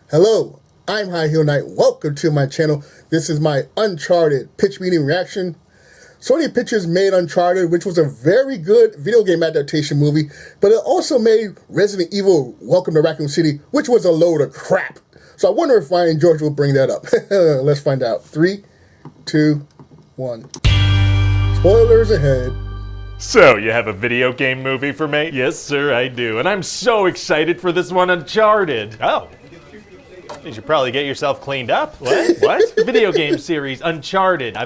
Hello, I'm High Heel Knight. Welcome to my channel. This is my Uncharted pitch meeting reaction. Sony Pictures made Uncharted, which was a very good video game adaptation movie, but it also made Resident Evil Welcome to Raccoon City, which was a load of crap. So I wonder if Ryan and George will bring that up. Let's find out. 3, 2, 1. Spoilers ahead. So, you have a video game movie for me? Yes, sir, I do. And I'm so excited for this one, Uncharted. Oh. You should probably get yourself cleaned up. What? What? Video game series, Uncharted.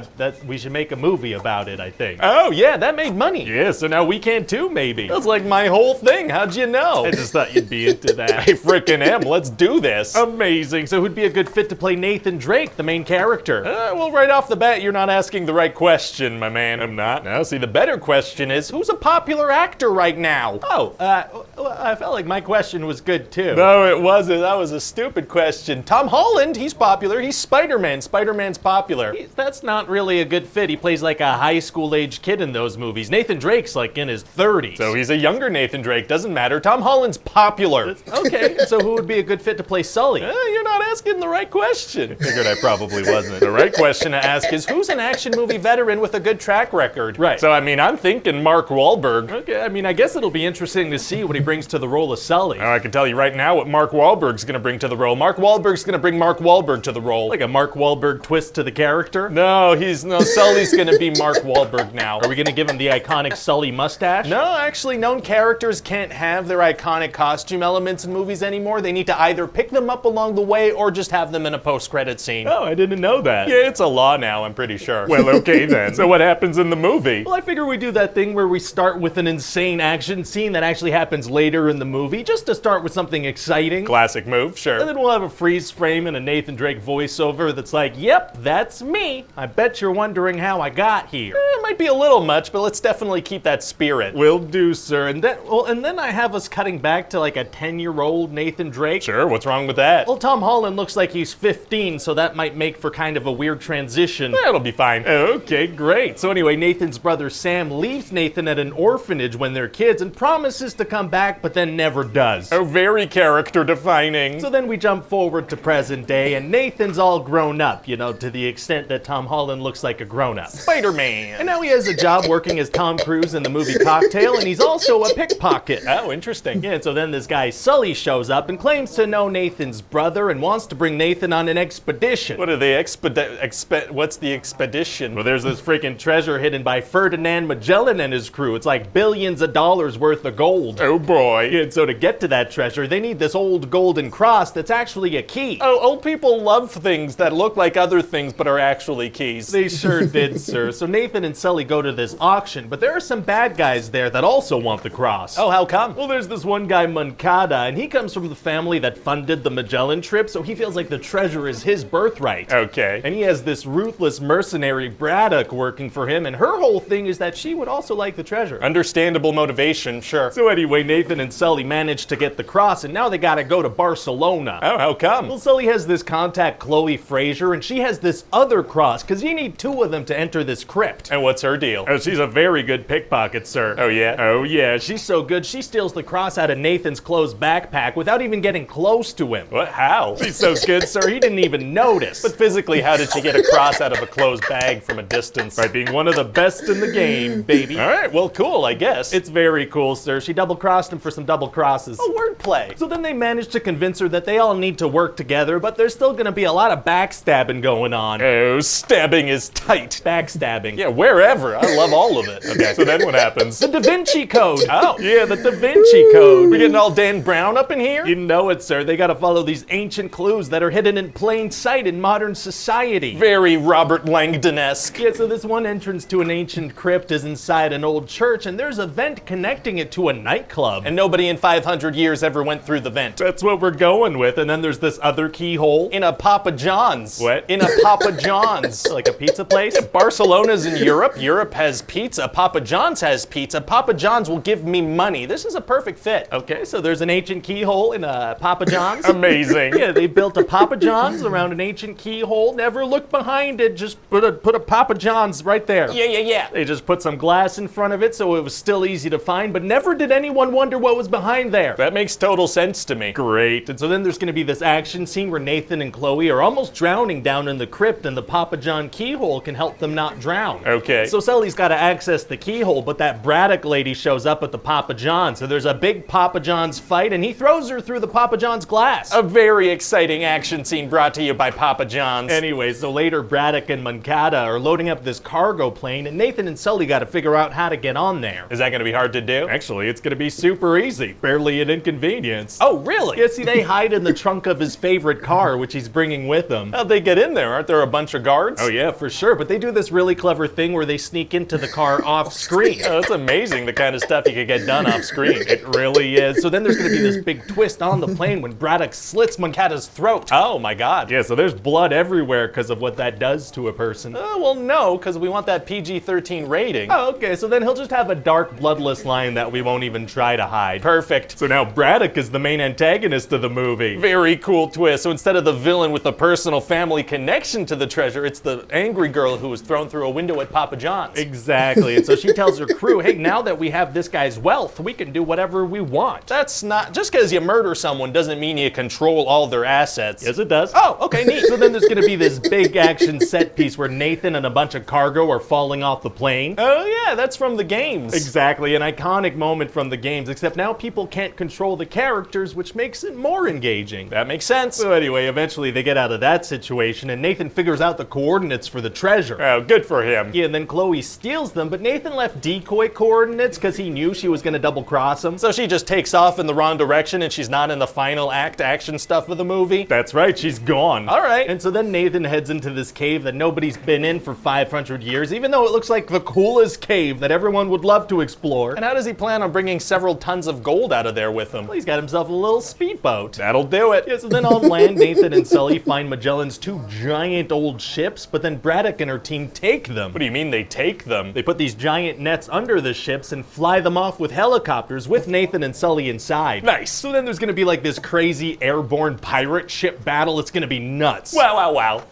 We should make a movie about it, I think. Oh, yeah, that made money. Yeah, so now we can too, maybe. That's like my whole thing. How'd you know? I just thought you'd be into that. I frickin' am. Let's do this. Amazing. So who'd be a good fit to play Nathan Drake, the main character? Well, right off the bat, you're not asking the right question, my man. I'm not. No, see, the better question is, who's a popular actor right now? Oh, I felt like my question was good, too. No, it wasn't. That was a stupid question. Tom Holland, he's popular. He's Spider-Man. Spider-Man's popular. That's not really a good fit. He plays like a high school age kid in those movies. Nathan Drake's like in his 30s. So he's a younger Nathan Drake. Doesn't matter. Tom Holland's popular. Okay, so who would be a good fit to play Sully? You're not asking the right question. I figured I probably wasn't. The right question to ask is, who's an action movie veteran with a good track record? Right. So, I mean, I'm thinking Mark Wahlberg. Okay, I mean, I guess it'll be interesting to see what he brings to the role of Sully. Oh, I can tell you right now what Mark Wahlberg's gonna bring to the role. Mark Wahlberg's gonna bring Mark Wahlberg to the role. Like a Mark Wahlberg twist to the character? No, Sully's gonna be Mark Wahlberg now. Are we gonna give him the iconic Sully mustache? No, actually, known characters can't have their iconic costume elements in movies anymore. They need to either pick them up along the way or just have them in a post-credit scene. Oh, I didn't know that. Yeah, it's a law now, I'm pretty sure. Well, okay then. So what happens in the movie? Well, I figure we do that thing where we start with an insane action scene that actually happens later in the movie, just to start with something exciting. Classic move, sure. And then we'll have a freeze frame and a Nathan Drake voiceover that's like, yep, that's me. I bet you're wondering how I got here. It might be a little much, but let's definitely keep that spirit. Will do, sir. And then I have us cutting back to like a 10-year-old Nathan Drake. Sure, what's wrong with that? Well, Tom Holland looks like he's 15, so that might make for kind of a weird transition. That'll be fine. Okay, great. So anyway, Nathan's brother Sam leaves Nathan at an orphanage when they're kids and promises to come back, but then never does. Oh, very character defining. So then we jump forward to present day, and Nathan's all grown up, you know, to the extent that Tom Holland looks like a grown-up. Spider-Man. And now he has a job working as Tom Cruise in the movie Cocktail, and he's also a pickpocket. Oh, interesting. Yeah, so then this guy Sully shows up and claims to know Nathan's brother and wants to bring Nathan on an expedition. What are they what's the expedition? Well, there's this freaking treasure hidden by Ferdinand Magellan and his crew. It's like billions of dollars worth of gold. Oh boy. Yeah, and so to get to that treasure, they need this old golden cross that's actually a key. Oh, old people love things that look like other things but are actually keys. They sure did, sir. So Nathan and Sully go to this auction, but there are some bad guys there that also want the cross. Oh, how come? Well, there's this one guy, Moncada, and he comes from the family that funded the Magellan trip, so he feels like the treasure is his birthright. Okay. And he has this ruthless mercenary, Braddock, working for him, and her whole thing is that she would also like the treasure. Understandable motivation, sure. So anyway, Nathan and Sully managed to get the cross, and now they gotta go to Barcelona. Oh, how come? Well, Sully has this contact, Chloe Fraser, and she has this other cross, because you need 2 of them to enter this crypt. And what's her deal? Oh, she's a very good pickpocket, sir. Oh, yeah? Oh, yeah. She's so good, she steals the cross out of Nathan's clothes backpack without even getting close to him. What? How? She's so good, sir, he didn't even notice. But physically, how did she get a cross out of a closed bag from a distance? By being one of the best in the game, baby. All right, well, cool, I guess. It's very cool, sir. She double-crossed him for some double crosses. Oh, wordplay. So then they managed to convince her that they all need to work together, but there's still gonna be a lot of backstabbing going on. Oh, stabbing is tight. Backstabbing. Yeah, wherever. I love all of it. Okay, so then what happens? The Da Vinci Code. Oh, yeah, the Da Vinci Code. We getting all Dan Brown up in here? You know it, sir. They gotta follow these ancient clues that are hidden in plain sight in modern society. Very Robert Langdon-esque. Yeah, so this one entrance to an ancient crypt is inside an old church, and there's a vent connecting it to a nightclub. And nobody in 500 years ever went through the vent. That's what we're going with. And then there's this other keyhole in a Papa John's. What? In a Papa John's. Like a pizza place? Yeah, Barcelona's in Europe. Europe has pizza. Papa John's has pizza. Papa John's will give me money. This is a perfect fit. Okay, so there's an ancient keyhole in a Papa John's. Amazing. Yeah, Yeah, they built a Papa John's around an ancient keyhole. Never looked behind it. Just put a Papa John's right there. Yeah. They just put some glass in front of it so it was still easy to find, but never did anyone wonder what was behind there. That makes total sense to me. Great. And so then there's going to be this action scene where Nathan and Chloe are almost drowning down in the crypt, and the Papa John keyhole can help them not drown. Okay. So Sully's got to access the keyhole, but that Braddock lady shows up at the Papa John. So there's a big Papa John's fight, and he throws her through the Papa John's glass. A very exciting action scene brought to you by Papa John's. Anyway, so later Braddock and Moncada are loading up this cargo plane, and Nathan and Sully got to figure out how to get on there. Is that going to be hard to do? Actually, it's going to be super easy. Barely an inconvenience. Oh, really? Yeah, see, they hide in the trunk of his favorite car, which he's bringing with him. How'd they get in there? Aren't there a bunch of guards? Oh, yeah, for sure. But they do this really clever thing where they sneak into the car off screen. Oh, that's amazing, the kind of stuff you could get done off screen. It really is. So then there's going to be this big twist on the plane when Braddock slits Moncada's throat. Oh, my God. Yeah, so there's blood everywhere because of what that does to a person. Well, no, because we want that PG-13 rating. Oh, okay, so then he'll just have a dark, bloodless line that we won't even try to hide. Perfect. So now Braddock is the main antagonist of the movie. Very cool twist. So instead of the villain with the personal family connection to the treasure, it's the angry girl who was thrown through a window at Papa John's. Exactly. And so she tells her crew, hey, now that we have this guy's wealth, we can do whatever we want. That's not, just because you murder someone doesn't mean you control all their assets. Yes, it does. Oh, okay, neat. So then there's going to be this big action set piece where Nathan and a bunch of cargo are falling off the plane. Oh, yeah, that's from the games. Exactly, an iconic moment from the games, except now people can't control the characters, which makes it more engaging. That makes sense. So anyway, eventually they get out of that situation, and Nathan figures out the coordinates for the treasure. Oh, good for him. Yeah, and then Chloe steals them, but Nathan left decoy coordinates because he knew she was going to double cross him. So she just takes off in the wrong direction, and she's not in the final act action stuff of the movie. That's right, she's gone. All right. And so then Nathan heads into this cave that nobody's been in for 500 years, even though it looks like the coolest cave that everyone would love to explore. And how does he plan on bringing several tons of gold out of there with him? Well, he's got himself a little speedboat. That'll do it. Yeah, so then on land, Nathan and Sully find Magellan's two giant old ships, but then Braddock and her team take them. What do you mean they take them? They put these giant nets under the ships and fly them off with helicopters with Nathan and Sully inside. Nice. So then there's gonna be like this crazy airborne pirate ship battle. It's gonna be nuts. Wow.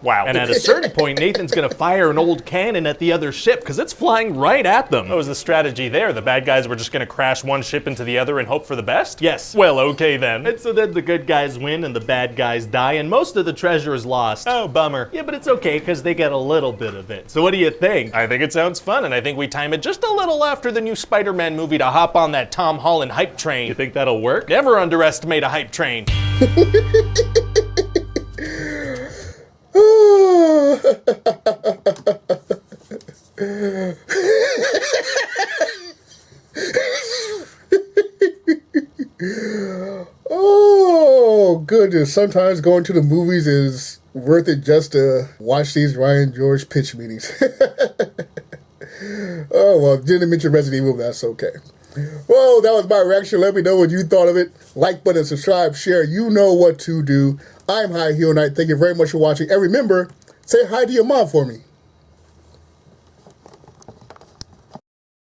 Wow. And at a certain point, Nathan's gonna fire an old cannon at the other ship because it's flying right at them. What was the strategy there? The bad guys were just gonna crash one ship into the other and hope for the best? Yes. Well, okay then. And so then the good guys win and the bad guys die and most of the treasure is lost. Oh, bummer. Yeah, but it's okay because they get a little bit of it. So what do you think? I think it sounds fun, and I think we time it just a little after the new Spider-Man movie to hop on that Tom Holland hype train. You think that'll work? Never underestimate a hype train. Oh, goodness. Sometimes going to the movies is worth it just to watch these Ryan George pitch meetings. Oh, well, didn't mention Resident Evil, that's okay. Well, that was my reaction. Let me know what you thought of it. Like button, subscribe, share. You know what to do. I'm High Heel Knight. Thank you very much for watching. And remember, say hi to your mom for me.